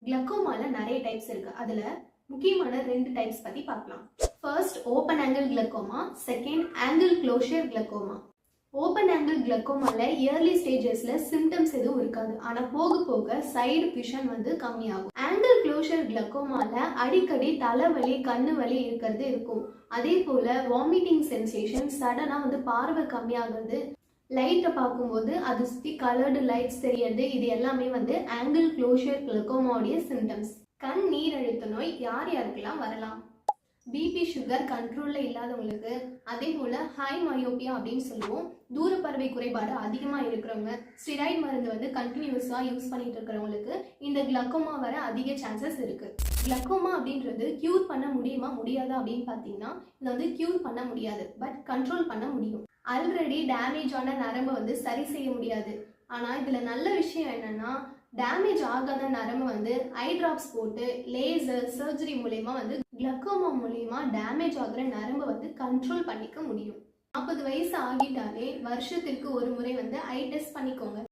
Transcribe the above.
கிளக்கோமால நிறைய டைப்ஸ் இருக்கு. அதுல முக்கியமான 2 டைப்ஸ் பத்தி பார்க்கலாம். First open angle glaucoma, second angle closure glaucoma. Open angle கிளக்கோமால இயர்லி ஸ்டேஜஸ்ல சிம்டம்ஸ் எதுவும் இருக்காது. ஆனா போக போக சைடு விஷன் கம்மியாகும். ஆங்கிள் க்ளோஷர் கிளக்கோமால அடிக்கடி தலைவலி, கண்ணு வலி இருக்கிறது இருக்கும். அதே போல வாமிட்டிங் சென்சேஷன், சடனா பார்வை கம்மியாகிறது, லைட்டை பார்க்கும்போது அது சுற்றி கலர்டு லைட்ஸ் தெரியறது, இது எல்லாமே ஆங்கிள் க்ளோஷர் கிளக்கோமாவுடைய சிம்டம்ஸ். கண் நீரழுத்த நோய் யார் யாருக்கெல்லாம் வரலாம்? பிபி சுகர் கண்ட்ரோலில் இல்லாதவங்களுக்கு, அதே போல் ஹை மயோபியா அப்படின்னு சொல்லுவோம், தூரப்பறவை குறைபாடு அதிகமாக இருக்கிறவங்க, ஸ்டிராய்டு மருந்து கண்டினியூஸாக யூஸ் பண்ணிட்டு இருக்கிறவங்களுக்கு இந்த கிளக்கோமா வர அதிக சான்சஸ் இருக்குது. கிளக்கோமா அப்படின்றது க்யூர் பண்ண முடியுமா முடியாதா அப்படின்னு பார்த்தீங்கன்னா, இது க்யூர் பண்ண முடியாது, பட் கண்ட்ரோல் பண்ண முடியும். ஆல்ரெடி டேமேஜ் ஆன நரம்பை சரி செய்ய முடியாது. ஆனால் இதில் நல்ல விஷயம் என்னென்னா, டேமேஜ் ஆகாத நரம்பு ஐ ட்ராப்ஸ் போட்டு லேசர் சர்ஜரி மூலயமா கிளக்கோமா மூலயமா டேமேஜ் ஆகிற நரம்பை கண்ட்ரோல் பண்ணிக்க முடியும். 40 வயசு ஆகிட்டாலே வருஷத்திற்கு ஒரு முறை ஐ டெஸ்ட் பண்ணிக்கோங்க.